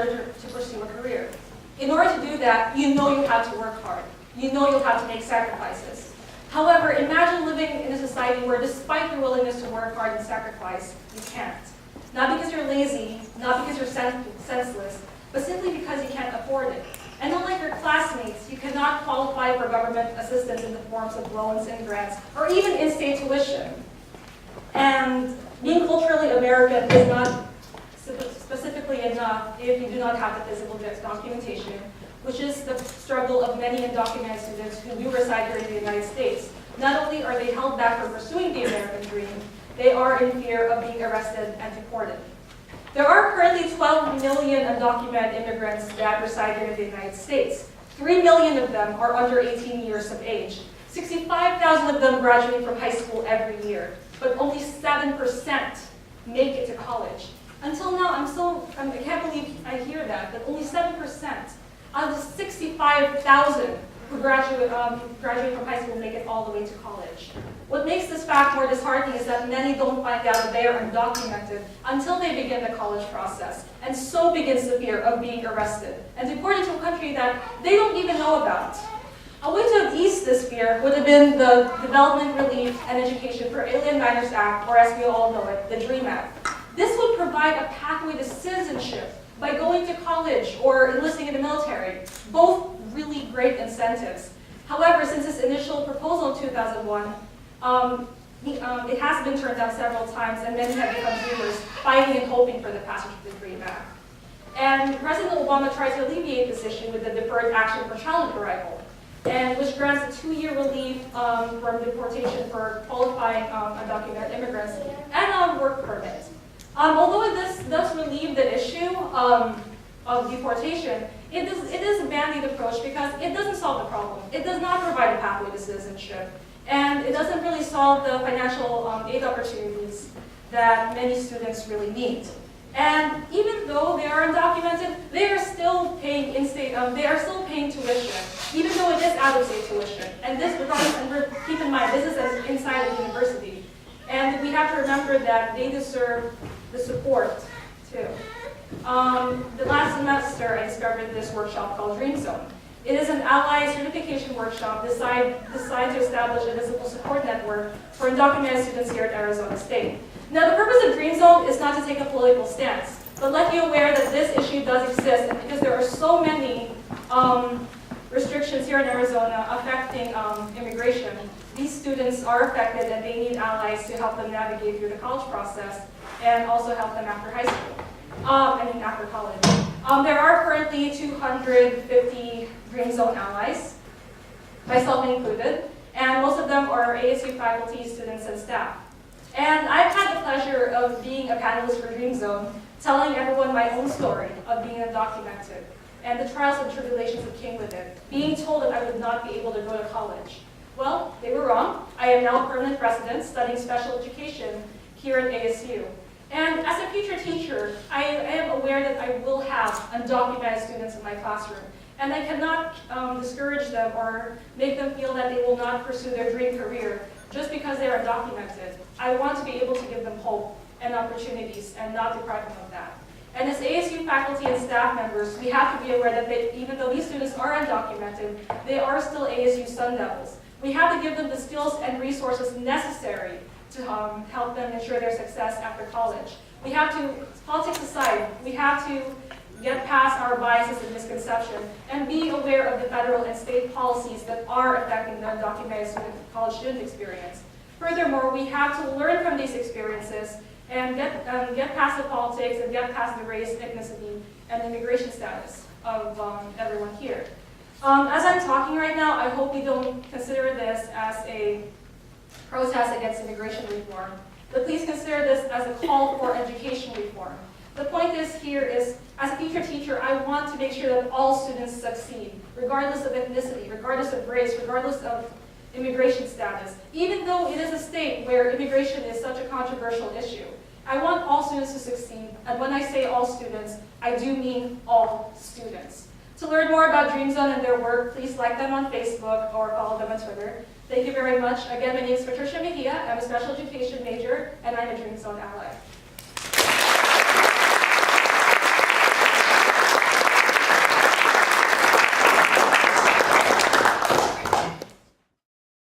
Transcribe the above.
order to pursue a career. In order to do that, you know you have to work hard. You know you'll have to make sacrifices. However, imagine living in a society where despite your willingness to work hard and sacrifice, you can't. Not because you're lazy, not because you're senseless, but simply because you can't afford it. And unlike your classmates, you cannot qualify for government assistance in the forms of loans and grants, or even in-state tuition. And being culturally American is not specifically enough if you do not have the physical documentation, which is the struggle of many undocumented students who do reside here in the United States. Not only are they held back from pursuing the American dream, they are in fear of being arrested and deported. There are currently 12 million undocumented immigrants that reside here in the United States. 3 million of them are under 18 years of age. 65,000 of them graduate from high school every year, but only 7% make it to college. Until now, I can't believe I hear that, but only 7% out of the 65,000 who graduate from high school make it all the way to college. What makes this fact more disheartening is that many don't find out that they are undocumented until they begin the college process, and so begins the fear of being arrested and deported to a country that they don't even know about. A way to have eased this fear would have been the Development, Relief, and Education for Alien Minors Act, or as we all know it, the DREAM Act. This would provide a pathway to citizenship by going to college or enlisting in the military, both really great incentives. However, since its initial proposal in 2001, it has been turned down several times, and many have become dreamers, fighting and hoping for the passage of the DREAM Act. And President Obama tried to alleviate this issue with the Deferred Action for Child Arrival, and which grants a 2-year relief from deportation for qualifying undocumented immigrants and work permits. Although it does relieve the issue of deportation, it is a band-aid approach because it doesn't solve the problem. It does not provide a pathway to citizenship, and it doesn't really solve the financial aid opportunities that many students really need. And even though they are undocumented, they are still paying they are still paying tuition, even though it is out-of-state tuition. And this, and keep in mind, this is inside a university. And we have to remember that they deserve the support, too. The last semester, I discovered this workshop called Dream Zone. It is an ally certification workshop designed to establish a visible support network for undocumented students here at Arizona State. Now, the purpose of Dream Zone is not to take a political stance, but let you aware that this issue does exist, and because there are so many restrictions here in Arizona affecting immigration, these students are affected and they need allies to help them navigate through the college process and also help them after high school, after college. There are currently 250 Dream Zone allies, myself included, and most of them are ASU faculty, students, and staff. And I've had the pleasure of being a panelist for Dream Zone, telling everyone my own story of being undocumented and the trials and tribulations that came with it, being told that I would not be able to go to college. Well, they were wrong. I am now a permanent resident studying special education here at ASU. And as a future teacher, I am aware that I will have undocumented students in my classroom. And I cannot discourage them or make them feel that they will not pursue their dream career just because they are undocumented. I want to be able to give them hope and opportunities and not deprive them of that. And as ASU faculty and staff members, we have to be aware that even though these students are undocumented, they are still ASU Sun Devils. We have to give them the skills and resources necessary to help them ensure their success after college. We have to, politics aside, we have to get past our biases and misconception and be aware of the federal and state policies that are affecting the undocumented college student experience. Furthermore, we have to learn from these experiences and get past the politics and get past the race, ethnicity, and immigration status of everyone here. As I'm talking right now, I hope you don't consider this as a protest against immigration reform, but please consider this as a call for education reform. The point here is, as a future teacher, I want to make sure that all students succeed, regardless of ethnicity, regardless of race, regardless of immigration status, even though it is a state where immigration is such a controversial issue. I want all students to succeed, and when I say all students, I do mean all students. To learn more about Dream Zone and their work, please like them on Facebook or follow them on Twitter. Thank you very much. Again, my name is Patricia Mejia. I'm a special education major, and I'm a Dream Zone ally.